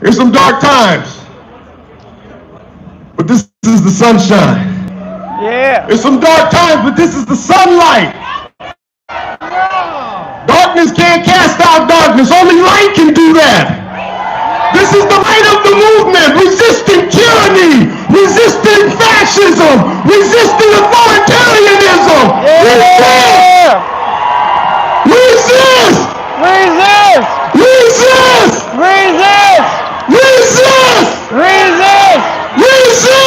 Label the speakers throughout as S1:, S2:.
S1: There's some dark times, but this is the sunshine.
S2: Yeah.
S1: There's some dark times, but this is the sunlight. Darkness can't cast out darkness. Only light can do that. This is the light of the movement, resisting tyranny, resisting fascism, resisting authoritarianism.
S2: Yeah.
S1: Resist!
S2: Resist!
S1: Resist!
S2: Resist!
S1: Resist!
S2: Resist!
S1: Resist!
S2: Resist!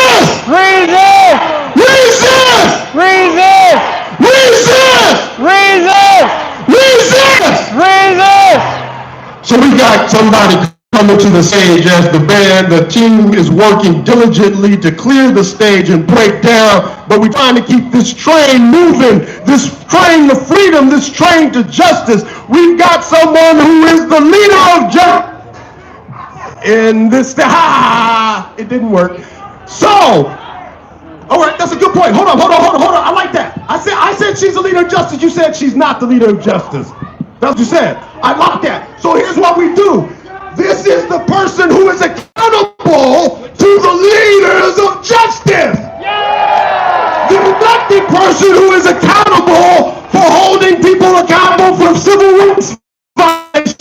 S1: Resist!
S2: Resist!
S1: Resist!
S2: Resist!
S1: Resist!
S2: Resist!
S1: So we got somebody coming to the stage as the band. The team is working diligently to clear the stage and break down, but we're trying to keep this train moving, this train to freedom, this train to justice. We've got someone who is the leader of justice. And this, it didn't work. So, all right, that's a good point. Hold on. I like that. I said she's the leader of justice. You said she's not the leader of justice. That's what you said. I like that. So here's what we do. This is the person who is accountable to the leaders of justice. Yeah! The elected person who is accountable for holding people accountable for civil rights violations,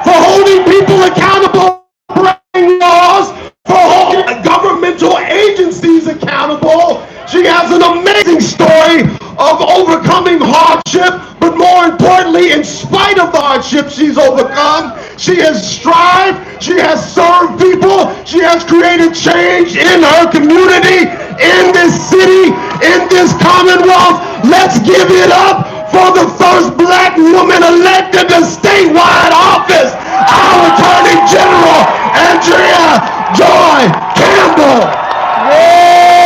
S1: for holding people accountable for breaking laws, for holding governmental agencies accountable. She has an amazing story of overcoming hardship, but more importantly, in spite of the hardship she's overcome, she has strived, she has served people, she has created change in her community, in this city, in this commonwealth. Let's give it up for the first black woman elected to statewide office, our Attorney General, Andrea Campbell.
S2: Yeah!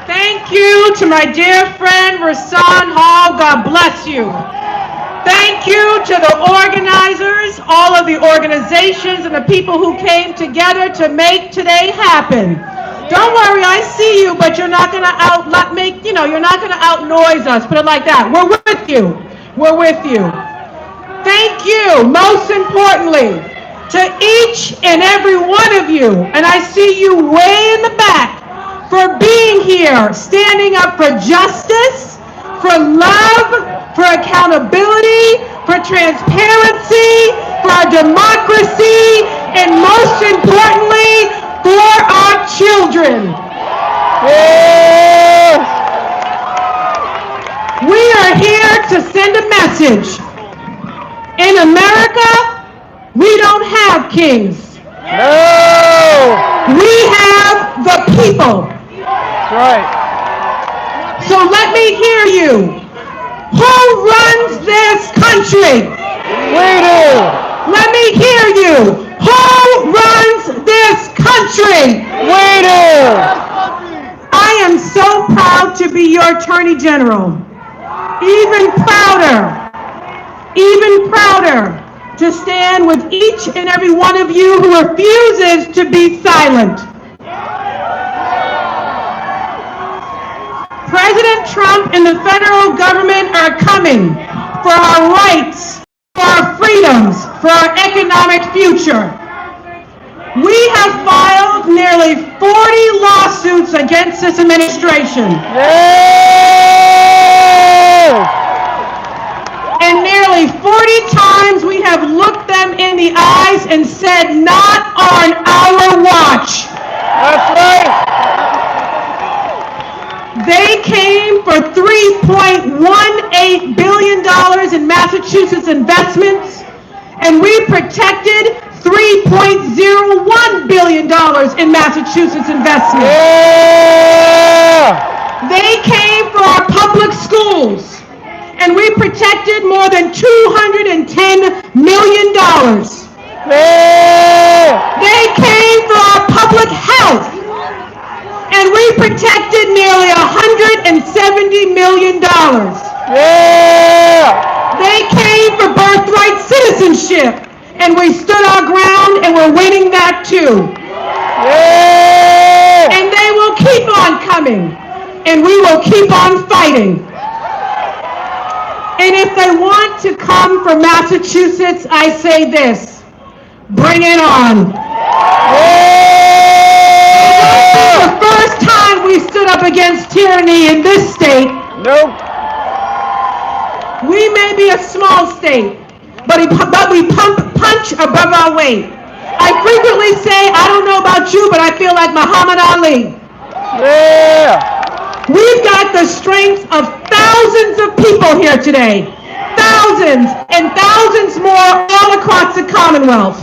S3: Thank you to my dear friend Rasan Hall. God bless you. Thank you to the organizers, all of the organizations and the people who came together to make today happen. Don't worry, I see you, but you're not going to you're not going to outnoise us. Put it like that. We're with you. We're with you. Thank you, most importantly, to each and every one of you, and I see you way in the back, for being here, standing up for justice, for love, for accountability, for transparency, for our democracy, and most importantly, for our children.
S2: Yeah!
S3: We are here to send a message. In America, we don't have kings.
S2: No!
S3: We have the people.
S2: Right.
S3: So let me hear you. Who runs this country?
S2: We do.
S3: Let me hear you. Who runs this country?
S2: We do.
S3: I am so proud to be your Attorney General. Even prouder to stand with each and every one of you who refuses to be silent. President Trump and the federal government are coming for our rights, for our freedoms, for our economic future. We have filed nearly 40 lawsuits against this administration.
S2: Yeah!
S3: And nearly 40 times we have looked them in the eyes and said, not on our watch.
S2: That's right.
S3: They came for $3.18 billion in Massachusetts investments, and we protected $3.01 billion in Massachusetts investments.
S2: Yeah!
S3: They came for our public schools, and we protected more than $210 million.
S2: Yeah!
S3: They came for our public health, and we protected nearly $170 million.
S2: Yeah!
S3: They came for birthright citizenship, and we stood our ground, and we're winning that too.
S2: Yeah!
S3: And they will keep on coming, and we will keep on fighting. And if they want to come for Massachusetts, I say this, bring it on. The first time we stood up against tyranny in this state.
S2: Nope.
S3: We may be a small state, but we punch above our weight. I frequently say, I don't know about you, but I feel like Muhammad Ali.
S2: Yeah.
S3: We've got the strength of thousands of people here today. Thousands and thousands more all across the Commonwealth.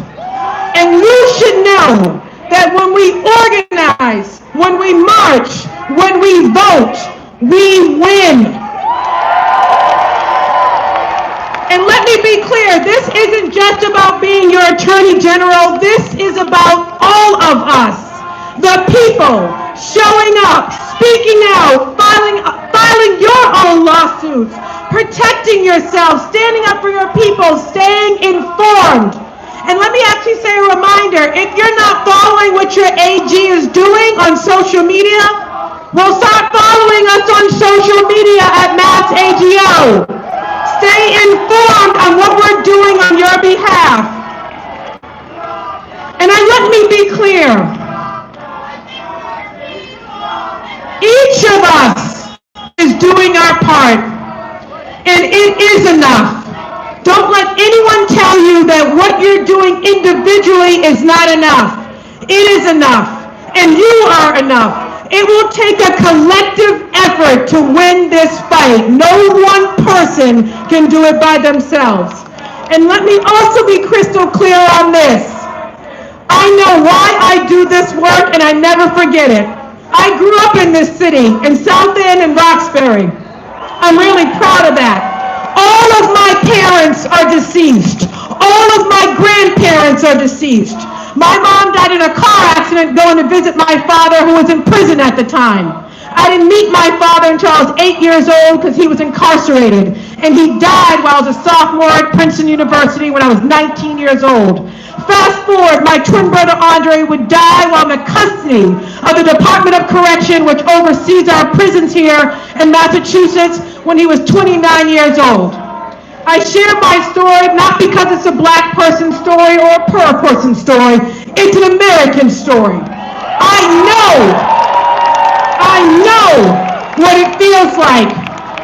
S3: And you should know that when we organize, when we march, when we vote, we win. And let me be clear, this isn't just about being your Attorney General. This is about all of us. The people showing up, speaking out, filing your own lawsuits, protecting yourself, standing up for your people, staying informed. And let me actually say a reminder, if you're not following what your AG is doing on social media, well, start following us on social media at Mass AGO. Stay informed on what we're doing on your behalf. And let me be clear. Each of us is doing our part, and it is enough. Don't let anyone tell you that what you're doing individually is not enough. It is enough, and you are enough. It will take a collective effort to win this fight. No one person can do it by themselves. And let me also be crystal clear on this. I know why I do this work, and I never forget it. I grew up in this city, in South End and Roxbury. I'm really proud of that. All of my parents are deceased. All of my grandparents are deceased. My mom died in a car accident going to visit my father, who was in prison at the time. I didn't meet my father until I was 8 years old because he was incarcerated. And he died while I was a sophomore at Princeton University when I was 19 years old. Fast forward, my twin brother Andre would die while in the custody of the Department of Correction, which oversees our prisons here in Massachusetts, when he was 29 years old. I share my story not because it's a black person story or a poor person story. It's an American story. I know what it feels like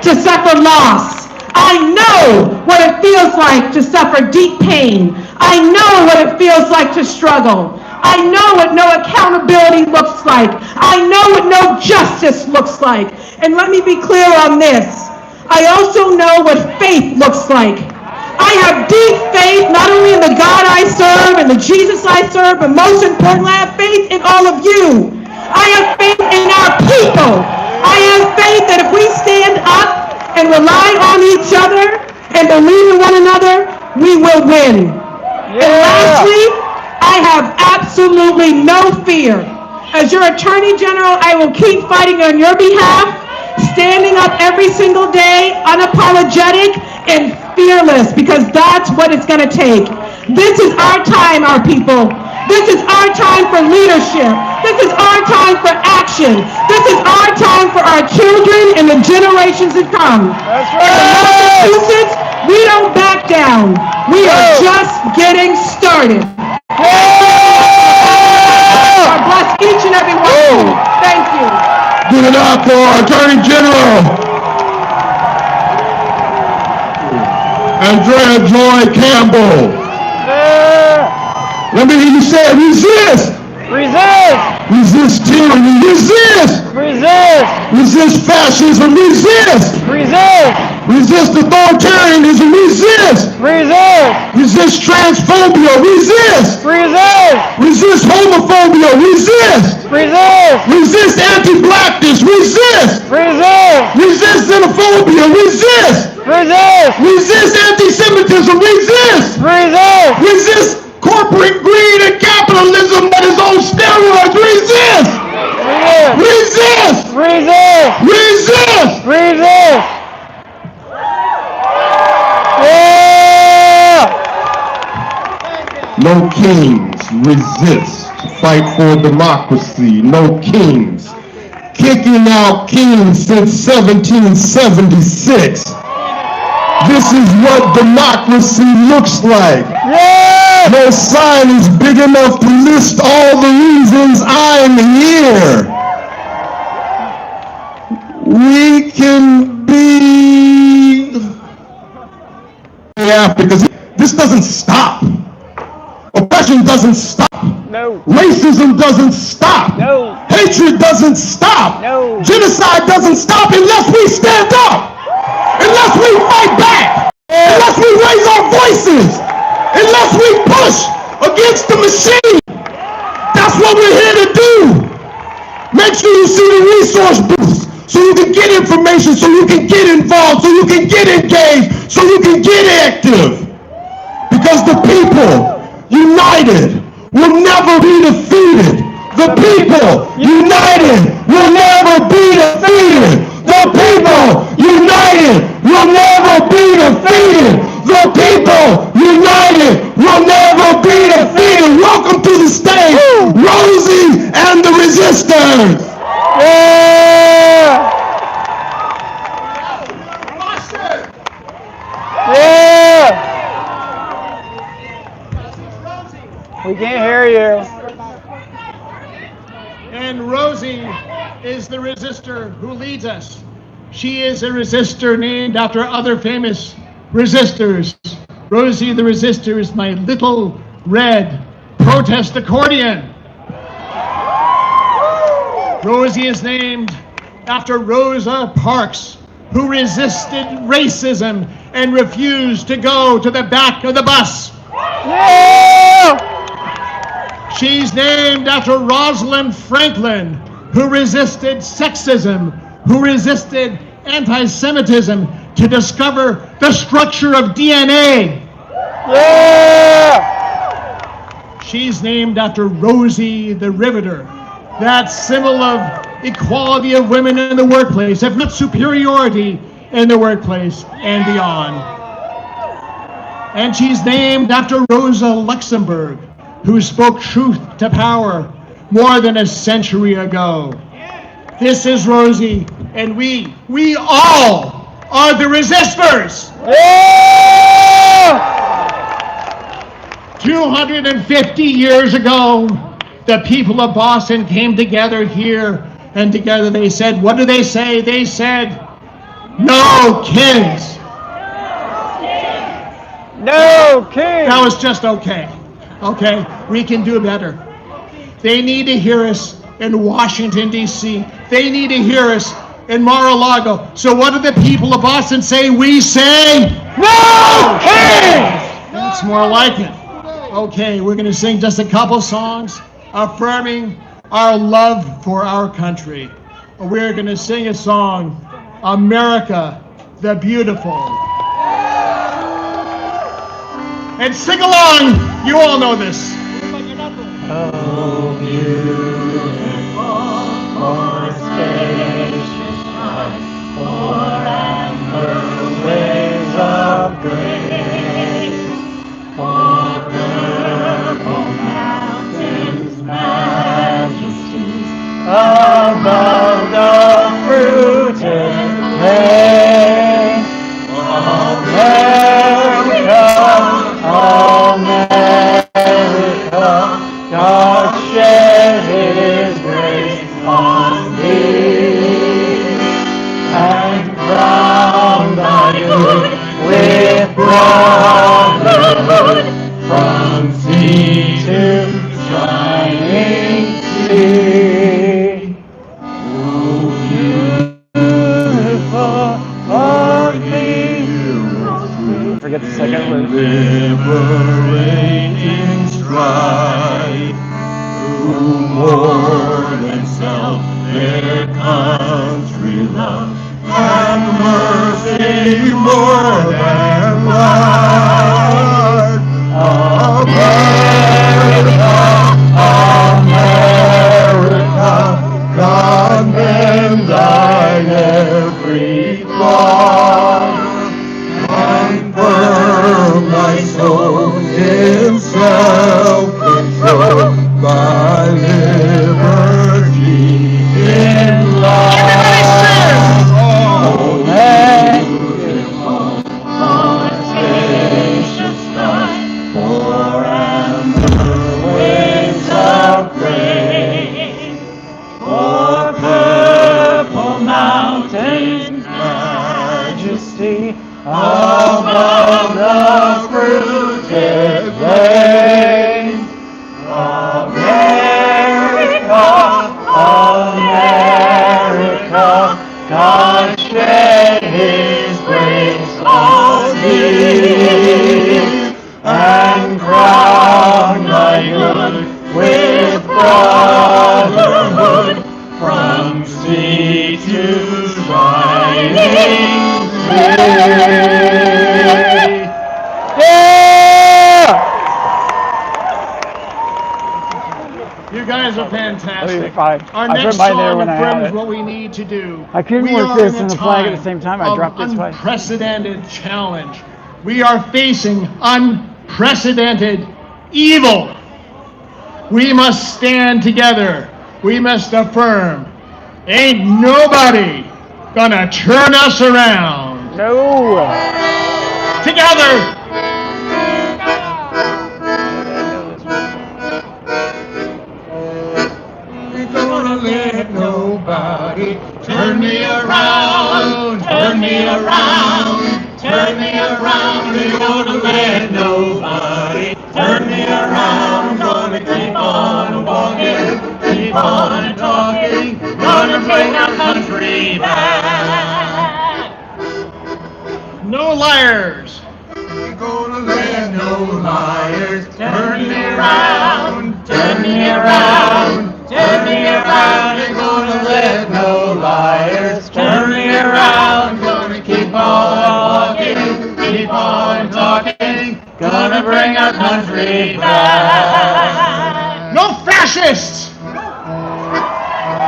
S3: to suffer loss. I know what it feels like to suffer deep pain. I know what it feels like to struggle. I know what no accountability looks like. I know what no justice looks like. And let me be clear on this. I also know what faith looks like. I have deep faith not only in the God I serve and the Jesus I serve, but most importantly, I have faith in all of you. I have faith in our people. I have faith that if we stand up and rely on each other and believe in one another, we will win. Yeah. And lastly, I have absolutely no fear. As your Attorney General, I will keep fighting on your behalf, standing up every single day, unapologetic and fearless, because that's what it's going to take. This is our time, our people. This is our time for leadership. This is our time for action. This is our time for our children and the generations to come.
S2: That's right.
S3: In Massachusetts, we don't back down. We are just getting started. God bless each and every one of you. Thank you.
S1: Give it up for our Attorney General, Andrea Campbell. Let me hear you say it. Resist.
S2: Resist.
S1: Resist tyranny. Resist.
S2: Resist.
S1: Resist fascism. Resist.
S2: Resist.
S1: Resist authoritarianism. Resist.
S2: Resist.
S1: Resist transphobia. Resist.
S2: Resist.
S1: Resist homophobia. Resist.
S2: Resist.
S1: Resist anti-blackness. Resist.
S2: Resist.
S1: Resist xenophobia. Resist.
S2: Resist.
S1: Resist anti-Semitism. Resist.
S2: Resist.
S1: Resist corporate greed and capitalism that is on steroids. Resist. Resist.
S2: Resist.
S1: Resist.
S2: Resist. Yeah.
S1: No kings. Resist. Fight for democracy. No kings. Kicking out kings since 1776. This is what democracy looks like.
S2: Yeah!
S1: No sign is big enough to list all the reasons I'm here. We can be... Yeah, because this doesn't stop. Oppression doesn't stop.
S2: No.
S1: Racism doesn't stop.
S2: No.
S1: Hatred doesn't stop.
S2: No.
S1: Genocide doesn't stop unless we stand up. Unless we fight back. Unless we raise our voices. Unless we push against the machine. That's what we're here to do. Make sure you see the resource booths so you can get information, so you can get involved, so you can get engaged, so you can get active. Because the people united will never be defeated. The people united will never be defeated. The people united will never be defeated. The people united will never be defeated. Welcome to the stage, Rosie and the Resistors.
S2: Yeah! Yeah! We can't hear you.
S4: And Rosie is the resistor who leads us. She is a resistor named after other famous resistors. Rosie the Resistor is my little red protest accordion. Rosie is named after Rosa Parks, who resisted racism and refused to go to the back of the bus.
S2: Yeah!
S4: She's named after Rosalind Franklin, who resisted sexism, who resisted anti-Semitism to discover the structure of DNA.
S2: Yeah!
S4: She's named after Rosie the Riveter, that symbol of equality of women in the workplace, if not superiority in the workplace and beyond. And she's named after Rosa Luxemburg, who spoke truth to power more than a century ago. This is Rosie, and we all are the resistors.
S2: Yeah!
S4: 250 years ago, the people of Boston came together here, and together they said, what do they say? They said, no kings.
S2: No king!
S4: That was just okay. Okay, we can do better. They need to hear us in Washington, D.C. They need to hear us in Mar-a-Lago. So what do the people of Boston say? We say,
S2: No king!
S4: that's more like it. Okay, we're going to sing just a couple songs affirming our love for our country. We're going to sing a song, America the Beautiful. And sing along. You all know this.
S2: Oh, beautiful for spacious skies, for amber waves of grace, for purple mountains, majesties above the fruited plain. America, God shed His grace on thee, and crown thy good with brotherhood from sea to shining sea. Oh, beautiful are thee. Forget the second word.
S1: Liberating strife, who more than self their country love, and mercy more than life. America, America, God mend thine every flaw. Confirm thy soul in self-control, by liberty in love. Oh, beautiful
S2: God shed His grace on thee, and crown thy good with brotherhood, from sea to shining sea. Yeah!
S4: You guys are fantastic.
S2: Fine.
S4: Our
S2: I
S4: next
S2: put mine there
S4: song
S2: when I had
S4: affirms
S2: it.
S4: what we need to do.
S2: I couldn't
S4: We
S2: work
S4: are
S2: this
S4: in a
S2: and the flag at the
S4: time
S2: same time. I
S4: of
S2: dropped it twice.
S4: unprecedented challenge. We are facing unprecedented evil. We must stand together. We must affirm, ain't nobody gonna turn us around.
S2: No.
S4: Together. Ain't gonna let nobody turn me around, turn me around, turn me around. Ain't gonna let nobody turn me around. I'm gonna keep on walking, keep on talking, gonna bring our country back. No liars. Ain't gonna let no liars turn me around, turn me around, turn me around. Ain't gonna let no liars turn me around. Gonna keep on walking, keep on talking, gonna bring our country back. No fascists!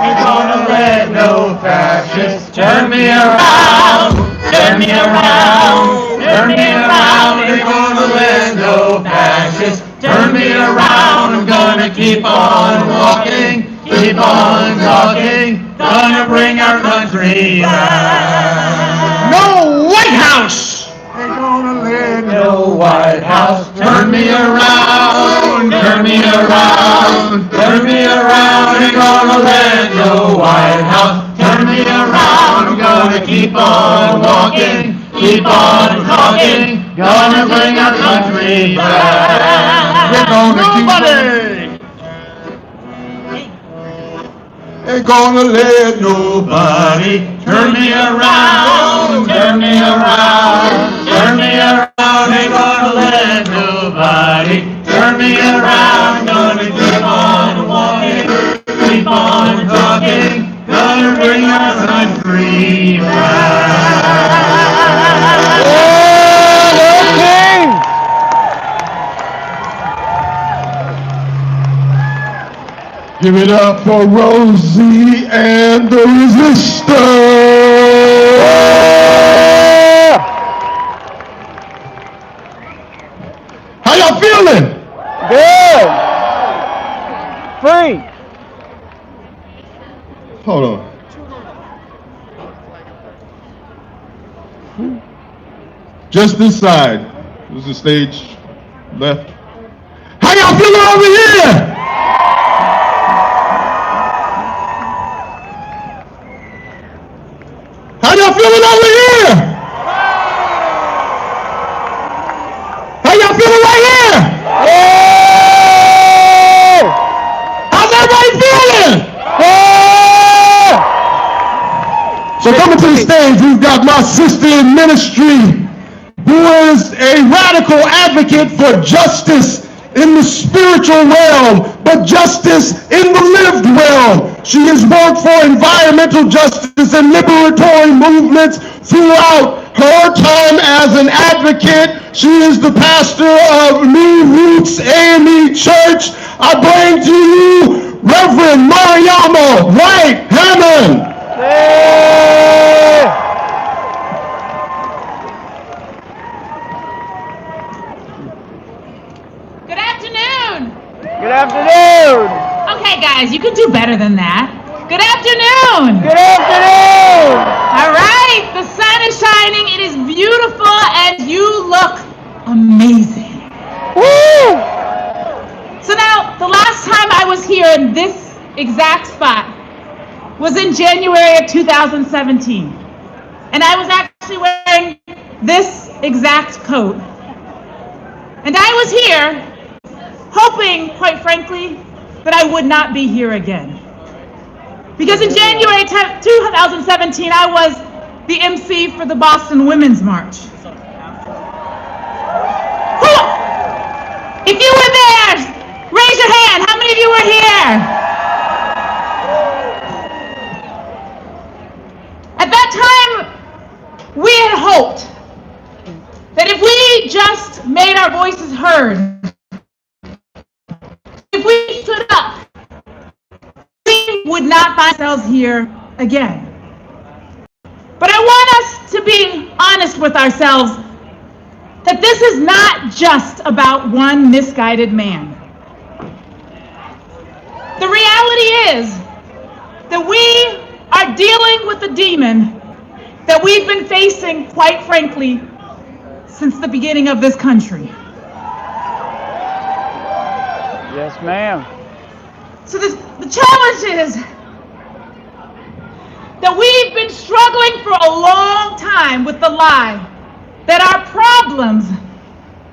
S4: Ain't gonna let no fascists turn me around, turn me around, turn me around. Ain't gonna let no fascists turn me around. I'm gonna keep on walking, keep on talking, gonna bring our country back. No White House! Ain't gonna let no White House turn me around, turn me around, turn me around. Ain't gonna let no White House turn me around. I'm gonna keep on walking, keep on talking, gonna bring our country back. We're gonna Ain't gonna let nobody turn me around, turn me around, turn me around. Ain't gonna let nobody turn me around. Gonna keep on walking, keep on talking, gonna bring our country back.
S2: Yeah,
S1: Give it up for Rosie and the Resistors. How y'all feeling?
S2: Good. Free.
S1: Hold on. Just this side. This is the stage left. How y'all feeling over here? How y'all feeling over here? How y'all feeling right here?
S2: Yeah.
S1: How's everybody feeling?
S2: Yeah.
S1: So coming to the stage, we've got my sister in ministry, who is a radical advocate for justice in the spiritual realm, but justice in the lived realm. She has worked for environmental justice and liberatory movements throughout her time as an advocate. She is the pastor of New Roots AME Church. I bring to you Reverend Mariama Wright Hammond.
S2: Yeah.
S3: Good afternoon.
S2: Good afternoon.
S3: Okay, guys, you can do better than that. Good afternoon.
S2: Good afternoon.
S3: All right, the sun is shining. It is beautiful, and you look amazing.
S2: Woo.
S3: So now, the last time I was here in this exact spot was in January of 2017. And I was actually wearing this exact coat. And I was here hoping, quite frankly, that I would not be here again. Because in January 2017, I was the MC for the Boston Women's March. If you were there, raise your hand. How many of you were here? At that time, we had hoped that if we just made our voices heard, if we stood up, we would not find ourselves here again. But I want us to be honest with ourselves that this is not just about one misguided man. The reality is that we are dealing with a demon that we've been facing, quite frankly, since the beginning of this country.
S2: Yes, ma'am.
S3: So the challenge is that we've been struggling for a long time with the lie that our problems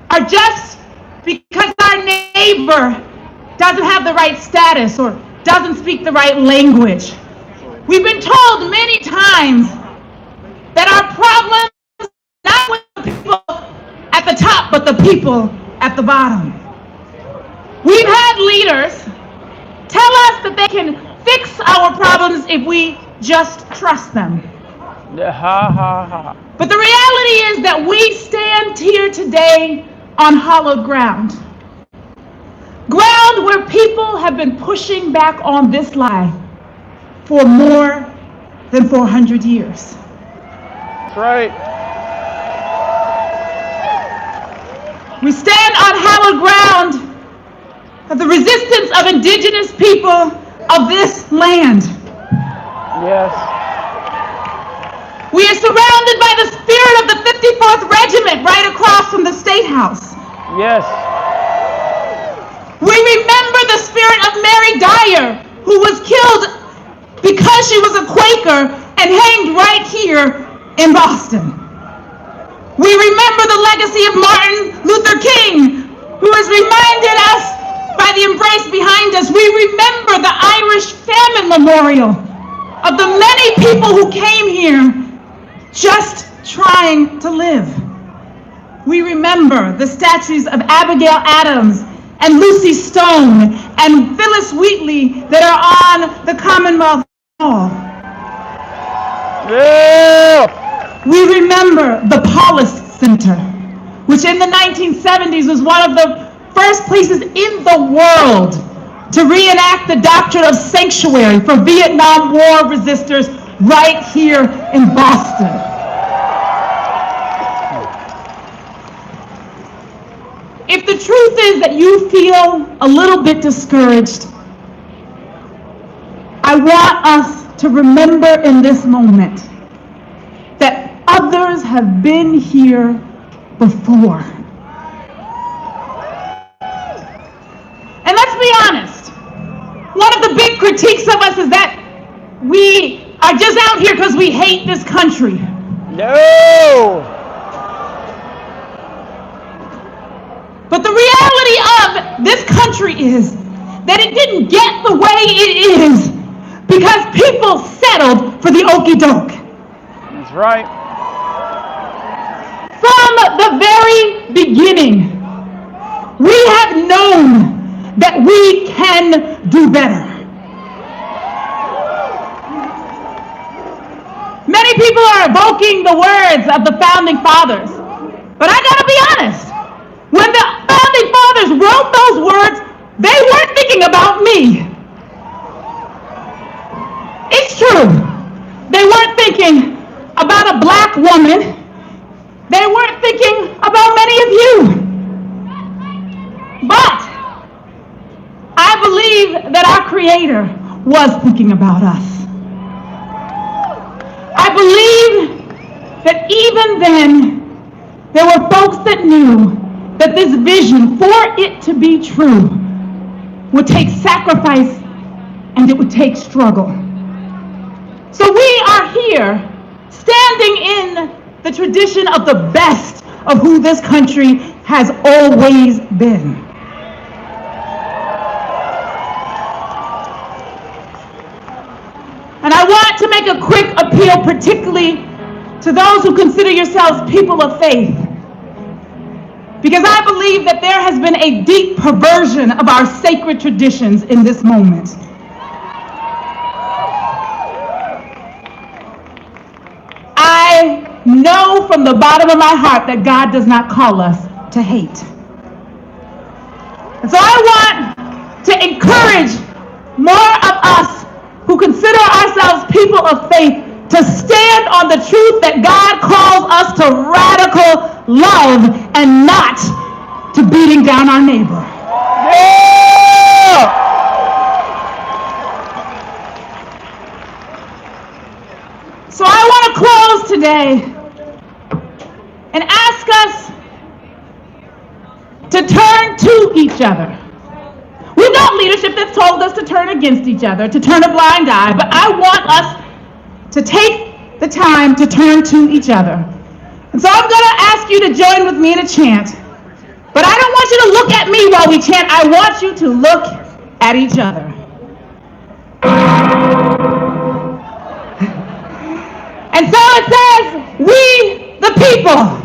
S3: are just because our neighbor doesn't have the right status or doesn't speak the right language. We've been told many times that our problems are not with the people at the top, but the people at the bottom. We've had leaders tell us that they can fix our problems if we just trust them. But the reality is that we stand here today on hallowed ground. Ground where people have been pushing back on this lie for more than 400 years.
S2: That's right.
S3: We stand on hallowed ground of the resistance of indigenous people of this land.
S2: Yes.
S3: We are surrounded by the spirit of the 54th Regiment right across from the State House.
S2: Yes.
S3: We remember the spirit of Mary Dyer, who was killed because she was a Quaker and hanged right here in Boston. We remember the legacy of Martin Luther King, who has reminded us by the embrace behind us. We remember the Irish Famine Memorial of the many people who came here just trying to live. We remember the statues of Abigail Adams and Lucy Stone and Phyllis Wheatley that are on the Commonwealth Hall.
S2: Yeah.
S3: We remember the Paulus Center, which in the 1970s was one of the first places in the world to reenact the doctrine of sanctuary for Vietnam War resistors right here in Boston. If the truth is that you feel a little bit discouraged, I want us to remember in this moment that others have been here before. And let's be honest, one of the big critiques of us is that we are just out here because we hate this country.
S2: No.
S3: But the reality of this country is that it didn't get the way it is because people settled for the okie doke.
S2: That's right.
S3: From the very beginning, we have known that we can do better. Many people are evoking the words of the Founding Fathers, but I gotta be honest, when the Founding Fathers wrote those words, they weren't thinking about me. It's true, they weren't thinking about a black woman. They weren't thinking about many of you. But I believe that our Creator was thinking about us. I believe that even then, there were folks that knew that this vision, for it to be true, would take sacrifice and it would take struggle. So we are here, standing in the tradition of the best of who this country has always been. make a quick appeal, particularly to those who consider yourselves people of faith, because I believe that there has been a deep perversion of our sacred traditions in this moment. I know from the bottom of my heart that God does not call us to hate. And so I want to encourage more of us who consider ourselves people of faith to stand on the truth that God calls us to radical love and not to beating down our neighbor.
S2: Yeah!
S3: So I want to close today and ask us to turn to each other. We've got leadership that's told us to turn against each other, to turn a blind eye, but I want us to take the time to turn to each other. And so I'm going to ask you to join with me in a chant. But I don't want you to look at me while we chant. I want you to look at each other. And so it says, we the people.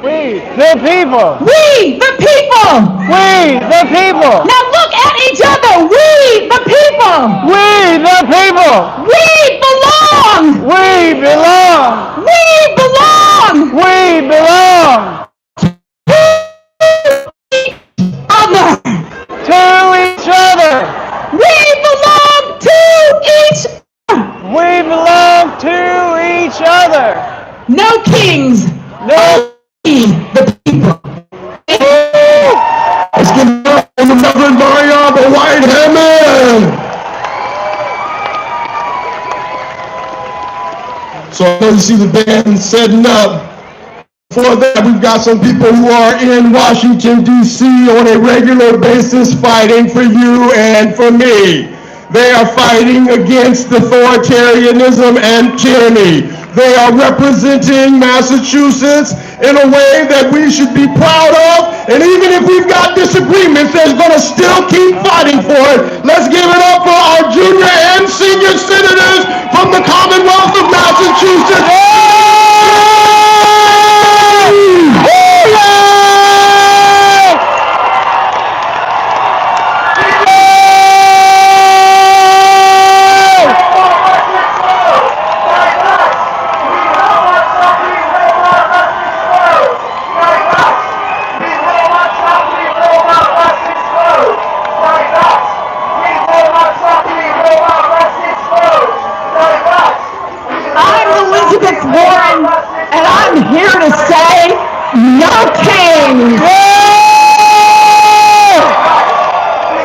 S2: We the people.
S3: We the people.
S2: We the people.
S3: Now look at each other. We the people.
S2: We the people.
S3: We belong.
S2: We belong.
S3: We belong.
S2: We belong
S3: Other.
S2: to each other.
S3: We belong to each other.
S2: We belong to each other.
S3: No kings.
S2: No.
S1: The people. Let's give it up for the Reverend Maria, the White Hammond. So I know you see the band setting up. For that, we've got some people who are in Washington, D.C. on a regular basis fighting for you and for me. They are fighting against authoritarianism and tyranny. They are representing Massachusetts in a way that we should be proud of. And even if we've got disagreements, they're going to still keep fighting for it. Let's give it up for our junior and senior senators from the Commonwealth of Massachusetts.
S3: I'm Elizabeth Warren, and I'm here to say, no kings!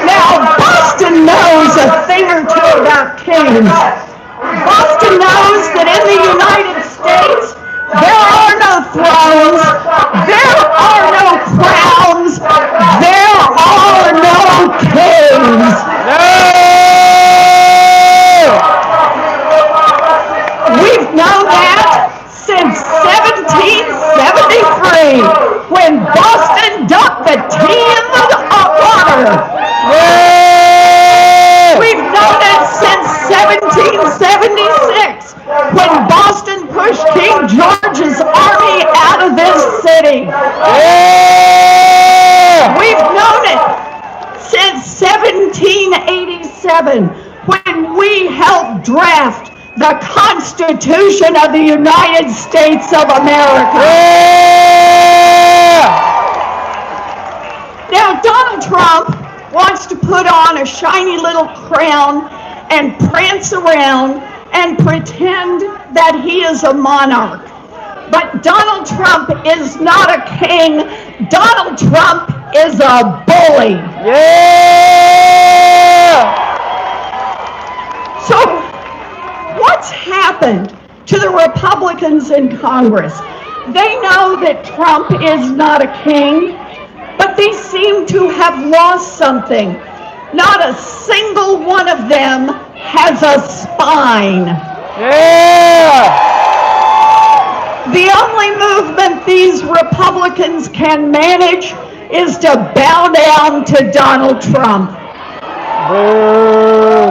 S3: Now, Boston knows a thing or two about kings. Boston knows that in the United States, there are no thrones, there are no crowns, there are no kings. We've known that since 1773, when Boston ducked the tea in the water. We've known it since 1776, when Boston pushed King George's army out of this city. We've known it since 1787, when we helped draft the Constitution of the United States of America. Now, Donald Trump wants to put on a shiny little crown and prance around and pretend that he is a monarch. But Donald Trump is not a king. Donald Trump is a bully. So, what's happened to the Republicans in Congress? They know that Trump is not a king, but they seem to have lost something. Not a single one of them has a spine. The only movement these Republicans can manage is to bow down to Donald Trump.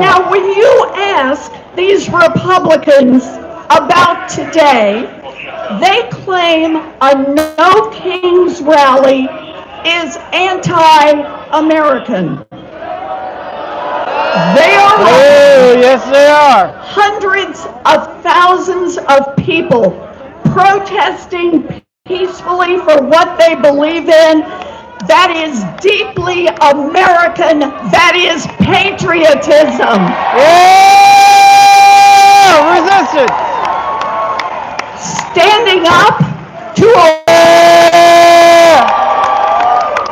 S3: Now, when you ask
S5: these Republicans about today, they claim a No Kings rally is anti-American. They are
S2: yes, they are.
S5: hundreds of thousands of people protesting peacefully for what they believe in. That is deeply American. That is patriotism.
S2: Yeah! Resistance!
S5: Standing up to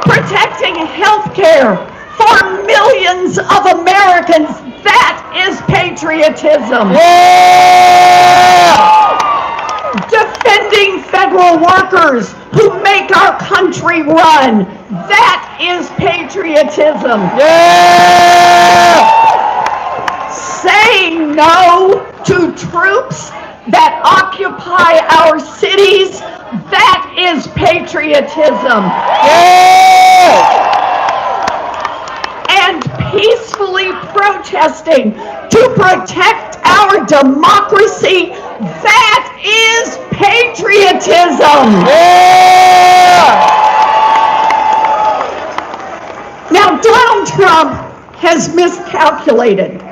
S5: protecting health care for millions of Americans. That is patriotism.
S2: Yeah!
S5: Defending federal workers who make our country run. That is patriotism.
S2: Yeah!
S5: Saying no to troops that occupy our cities. That is patriotism.
S2: Yeah!
S5: And peacefully protesting to protect our democracy. That is patriotism.
S2: Yeah!
S5: Now, Donald Trump has miscalculated.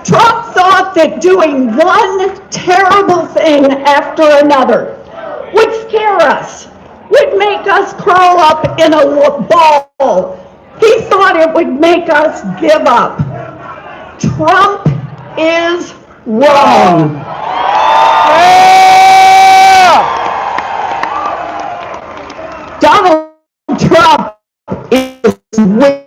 S5: Trump thought that doing one terrible thing after another would scare us, would make us curl up in a ball. He thought it would make us give up. Trump is wrong.
S2: Yeah!
S5: Donald Trump is weak.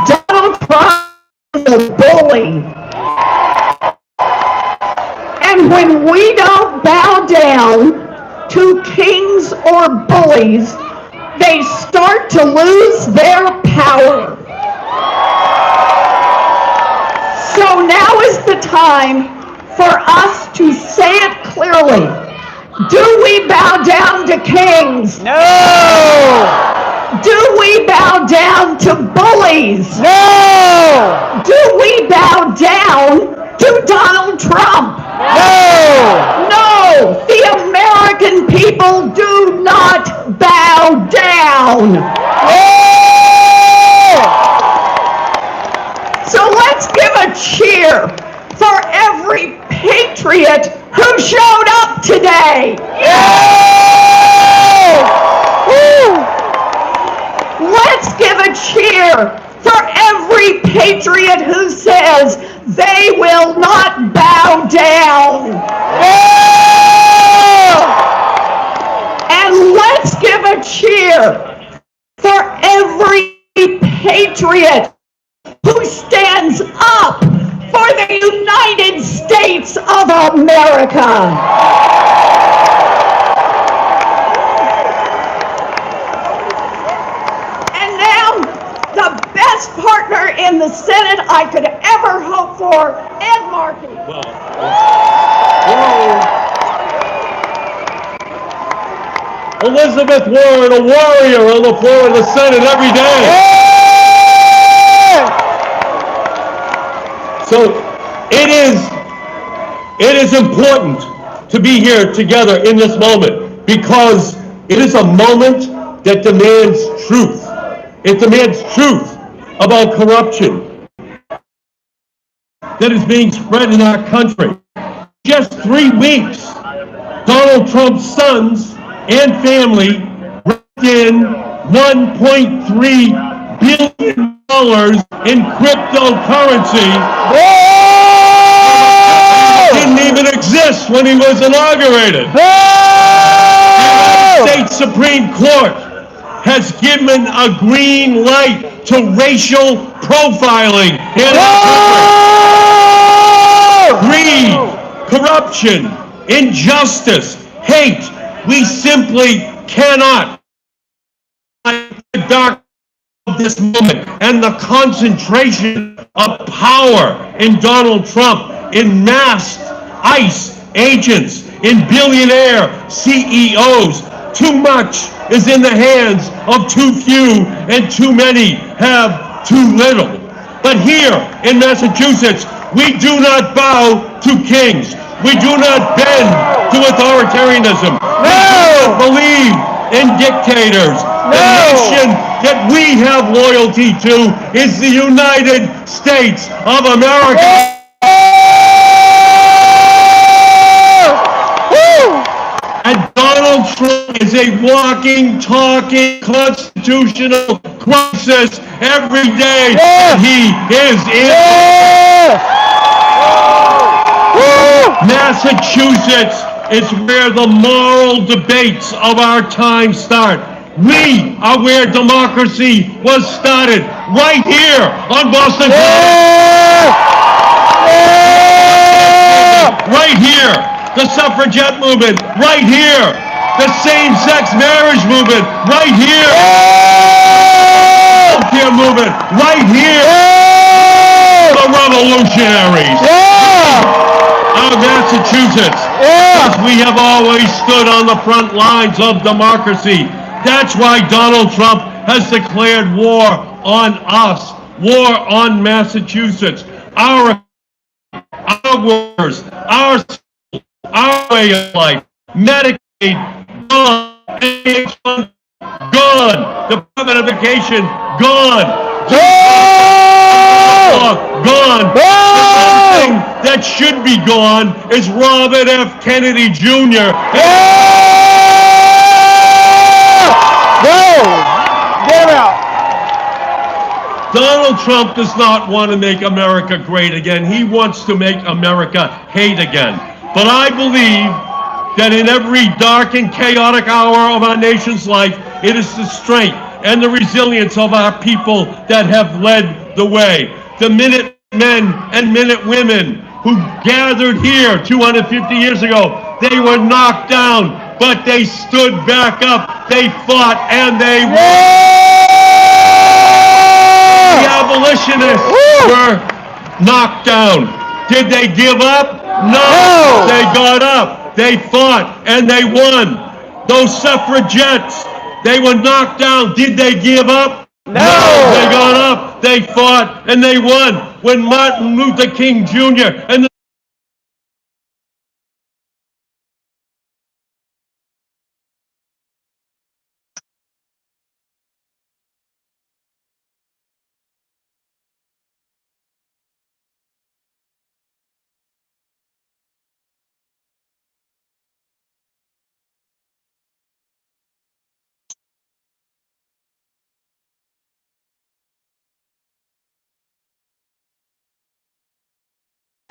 S5: Donald Trump is a bully. And when we don't bow down to kings or bullies, they start to lose their power. So now is the time for us to say it clearly. Do we bow down to kings?
S2: No!
S5: Do we bow down to bullies?
S2: No!
S5: Do we bow down to Donald Trump?
S2: No!
S5: No! The American people do not bow down. So let's give a cheer for every patriot who showed up today. Let's give a cheer for every patriot who says they will not bow down. And let's give a cheer for every patriot who stands up for the United States of America. And now, the best partner in the Senate I could ever hope for, Ed Markey.
S1: Elizabeth Warren, a warrior on the floor of the Senate every day. So it is important to be here together in this moment because it is a moment that demands truth. It demands truth about corruption that is being spread in our country. Just 3 weeks, Donald Trump's sons and family raked in $1.3 billion in cryptocurrency. Didn't even exist when he was inaugurated. The State Supreme Court has given a green light to racial profiling in our country. Greed, corruption, injustice, hate. We simply cannot the dark of this moment and the concentration of power in Donald Trump, in masked ICE agents, in billionaire CEOs. Too much is in the hands of too few, and too many have too little. But here in Massachusetts, we do not bow to kings. We do not bend to authoritarianism. We do not believe in dictators. The nation that we have loyalty to is the United States of America. And Donald Trump is a walking, talking constitutional crisis every day. He is in Massachusetts is where the moral debates of our time start. We are where democracy was started, right here on Boston. Right here, the suffragette movement, right here, the same-sex marriage movement, right here, healthcare movement, right here, the revolutionaries. Out of Massachusetts, because we have always stood on the front lines of democracy. That's why Donald Trump has declared war on us, war on Massachusetts, our workers, our way of life, Medicaid, gone, gone, Department of Education, gone, gone. The thing that should be gone is Robert F. Kennedy Jr.
S2: Get him out!
S1: Donald Trump does not want to make America great again. He wants to make America hate again. But I believe that in every dark and chaotic hour of our nation's life, it is the strength and the resilience of our people that have led the way. The Minutemen and Minutewomen who gathered here 250 years ago, they were knocked down, but they stood back up. They fought and they won. The abolitionists were knocked down. Did they give up? No. They got up. They fought and they won. Those suffragettes, they were knocked down. Did they give up? No. They got up. They fought and they won. When Martin Luther King Jr. and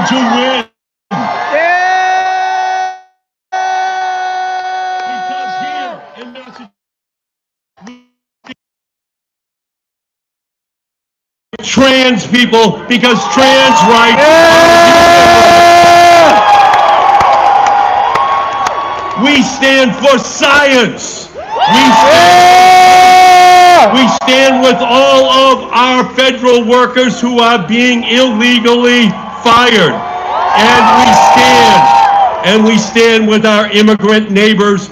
S1: to win. Because here in Massachusetts, trans people, because trans rights we stand for science. We stand with all of our federal workers who are being illegally fired. And we stand with our immigrant neighbors